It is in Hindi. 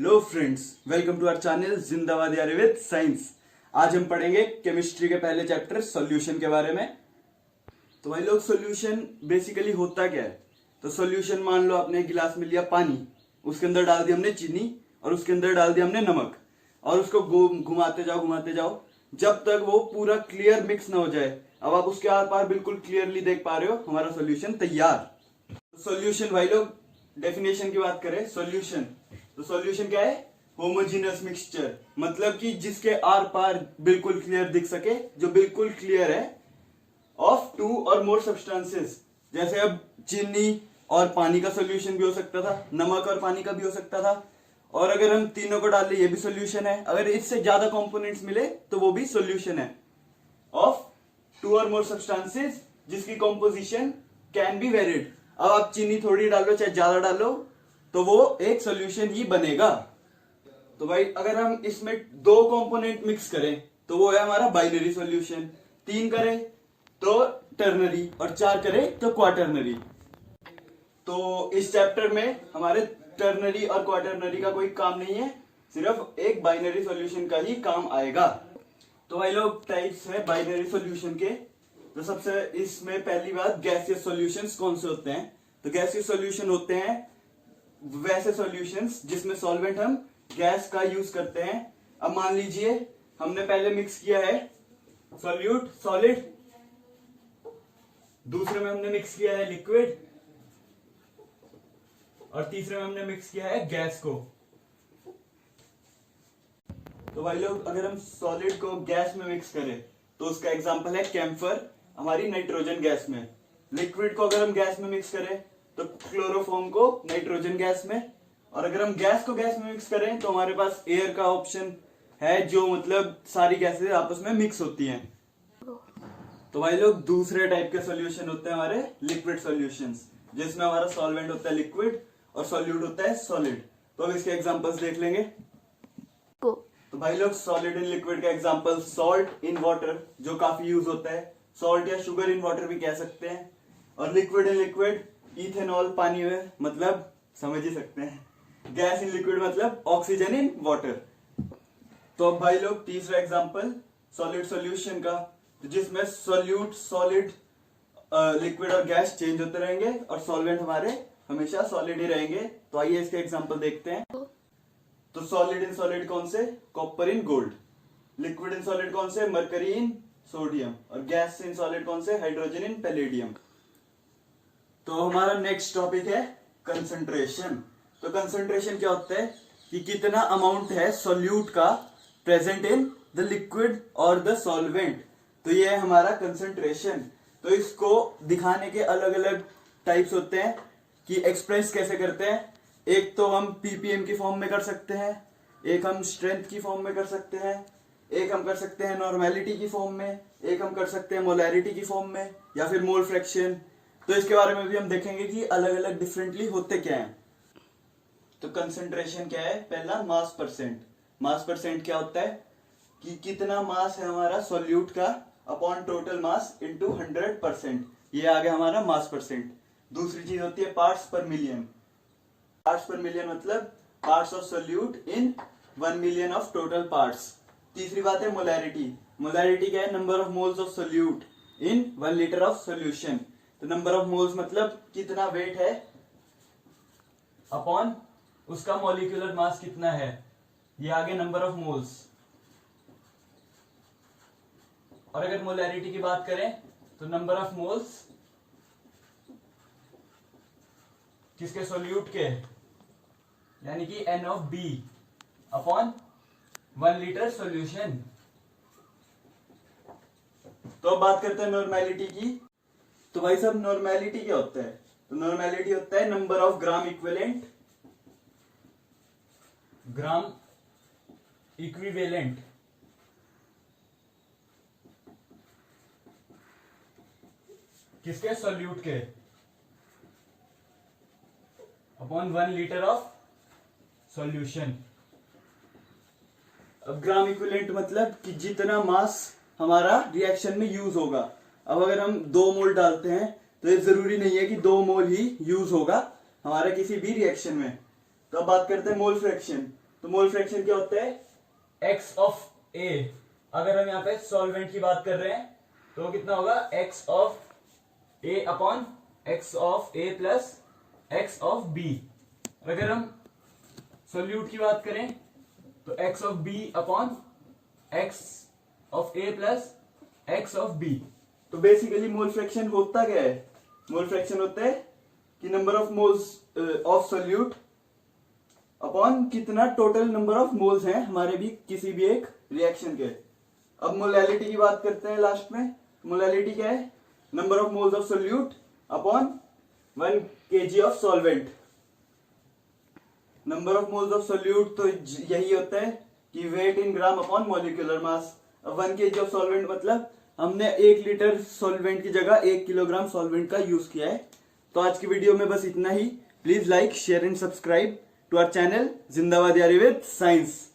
Hello friends, welcome to our channel Zindabad Yaari with science. आज हम पढ़ेंगे केमिस्ट्री के पहले चैप्टर सॉल्यूशन के बारे में। तो भाई लोग, सॉल्यूशन बेसिकली होता क्या है? तो सॉल्यूशन, मान लो आपने एक गिलास में लिया पानी, उसके अंदर डाल दी हमने चीनी और उसके अंदर डाल दिया हमने नमक और उसको घुमाते जाओ जब तक वो पूरा क्लियर मिक्स ना हो जाए। अब आप उसके आर पार बिल्कुल क्लियरली देख पा रहे हो, हमारा सॉल्यूशन तैयार। सॉल्यूशन भाई लोग, डेफिनेशन की बात करें सॉल्यूशन, तो सॉल्यूशन क्या है? होमोजीनियस मिक्सचर, मतलब कि जिसके आर पार बिल्कुल क्लियर दिख सके, जो बिल्कुल क्लियर है, ऑफ टू और मोर सब्सटेंसेस। जैसे अब चीनी और पानी का सॉल्यूशन भी हो सकता था, नमक और पानी का भी हो सकता था, और अगर हम तीनों को डाल ले ये भी सॉल्यूशन है। अगर इससे ज्यादा कंपोनेंट्स मिले तो वो भी सॉल्यूशन है ऑफ टू और मोर सब्सटेंसेस जिसकी कॉम्पोजिशन कैन बी वेरिड। अब आप चीनी थोड़ी डालो चाहे ज्यादा डालो तो वो एक सॉल्यूशन ही बनेगा। तो भाई अगर हम इसमें दो कंपोनेंट मिक्स करें तो वो है हमारा बाइनरी सॉल्यूशन, तीन करें तो टर्नरी और चार करें तो क्वाटर्नरी। तो इस चैप्टर में हमारे टर्नरी और क्वाटर्नरी का कोई काम नहीं है, सिर्फ एक बाइनरी सॉल्यूशन का ही काम आएगा। तो भाई लोग, टाइप्स है बाइनरी सॉल्यूशन के। तो सबसे इसमें पहली बात, गैसियस सॉल्यूशंस कौन से होते हैं? तो गैसियस सॉल्यूशन होते हैं वैसे सॉल्यूशंस जिसमें सॉल्वेंट हम गैस का यूज करते हैं। अब मान लीजिए हमने पहले मिक्स किया है सॉल्यूट सॉलिड, दूसरे में हमने मिक्स किया है लिक्विड और तीसरे में हमने मिक्स किया है गैस को। तो भाई लोग, अगर हम सॉलिड को गैस में मिक्स करें तो उसका एग्जांपल है कैम्फर, हमारी नाइट्रोजन गैस में। लिक्विड को अगर हम गैस में मिक्स करें तो क्लोरोफॉर्म को नाइट्रोजन गैस में, और अगर हम गैस को गैस में मिक्स करें तो हमारे पास एयर का ऑप्शन है, जो मतलब सारी गैसेस आपस में मिक्स होती हैं। तो भाई लोग, दूसरे टाइप के सॉल्यूशन होते हैं हमारे लिक्विड सॉल्यूशंस, जिसमें हमारा सॉल्वेंट होता है लिक्विड और सॉल्यूट होता है सॉलिड। तो अब इसके एग्जांपल्स देख लेंगे। तो भाई लोग, सॉलिड इन लिक्विड का एग्जांपल सॉल्ट इन वाटर, जो काफी यूज होता है, सॉल्ट या शुगर इन वाटर भी कह सकते हैं। और लिक्विड इन लिक्विड, इथेनॉल पानी में, मतलब समझ ही सकते हैं। गैस इन लिक्विड मतलब ऑक्सीजन इन वाटर। तो अब भाई लोग, तीसरा एग्जांपल सॉलिड सॉल्यूशन का, जिसमें सॉल्यूट सॉलिड लिक्विड और गैस चेंज होते रहेंगे और सॉल्वेंट हमारे हमेशा सॉलिड ही रहेंगे। तो आइए इसके एग्जांपल देखते हैं। तो सॉलिड इन सॉलिड कौन से? Copper in gold. Liquid in solid कौन से? मरकरी इन सोडियम। और गैस इन सॉलिड कौन से? Hydrogen in palladium. तो हमारा नेक्स्ट टॉपिक है कंसंट्रेशन। तो कंसंट्रेशन क्या होता है कि कितना अमाउंट है सॉल्यूट का प्रेजेंट इन द लिक्विड और द सॉल्वेंट। तो ये है हमारा कंसंट्रेशन। तो इसको दिखाने के अलग अलग टाइप्स होते हैं कि एक्सप्रेस कैसे करते हैं। एक तो हम पीपीएम की फॉर्म में कर सकते हैं, एक हम स्ट्रेंथ की फॉर्म में कर सकते हैं, एक हम कर सकते हैं नॉर्मेलिटी की फॉर्म में, एक हम कर सकते हैं मोलैरिटी की फॉर्म में, या फिर मोल फ्रैक्शन। तो इसके बारे में भी हम देखेंगे कि अलग अलग डिफरेंटली होते क्या हैं। तो कंसंट्रेशन क्या है? पहला मास परसेंट। मास परसेंट क्या होता है कि कितना मास है हमारा सॉल्यूट का अपॉन टोटल मास इनटू 100%। ये आ गया हमारा मास परसेंट। दूसरी चीज होती है पार्ट्स पर मिलियन। पार्ट्स पर मिलियन मतलब parts of solute in 1 million of total parts. तीसरी बात है मोलैरिटी। मोलैरिटी क्या है? Number of moles of solute in 1 litre of solution. तो नंबर ऑफ मोल्स मतलब कितना वेट है अपॉन उसका मॉलिक्यूलर मास कितना है, ये आगे नंबर ऑफ मोल्स। और अगर मोलैरिटी की बात करें तो नंबर ऑफ मोल्स किसके? सॉल्यूट के, यानी कि N of B upon 1 litre solution. तो अब बात करते हैं नॉर्मेलिटी की। तो भाई साहब, नॉर्मेलिटी क्या होता है? तो नॉर्मेलिटी होता है number of gram equivalent, gram equivalent किसके? सॉल्यूट के, अपॉन 1 लीटर ऑफ सॉल्यूशन। अब ग्राम इक्विवेलेंट मतलब कि जितना मास हमारा रिएक्शन में यूज होगा। अब अगर हम 2 मोल डालते हैं तो ये जरूरी नहीं है कि 2 मोल ही यूज होगा हमारे किसी भी रिएक्शन में। तो अब बात करते हैं मोल फ्रैक्शन। तो मोल फ्रैक्शन क्या होता है, x ऑफ a। अगर हम यहाँ पे सॉल्वेंट की बात कर रहे हैं तो कितना होगा, x of a upon x of a plus x of b। अगर हम सोल्यूट की बात करें तो x of b upon x of a plus x of b। तो बेसिकली मोल फ्रैक्शन होता क्या है, मोल फ्रैक्शन होता है कि number of moles of solute upon कितना टोटल नंबर ऑफ मोल्स हैं हमारे भी किसी भी एक रिएक्शन के। अब मोलैलिटी की बात करते हैं लास्ट में। मोलैलिटी क्या है, number of moles of solute upon 1 kg of solvent. Number of moles of solute तो यही होता है कि वेट इन ग्राम अपॉन मॉलिक्यूलर मास। अब 1 kg ऑफ सॉल्वेंट मतलब हमने 1 लीटर सॉल्वेंट की जगह 1 किलोग्राम सॉल्वेंट का यूज किया है। तो आज की वीडियो में बस इतना ही। Please like, share and subscribe to our channel Zindabad Ayurveda science.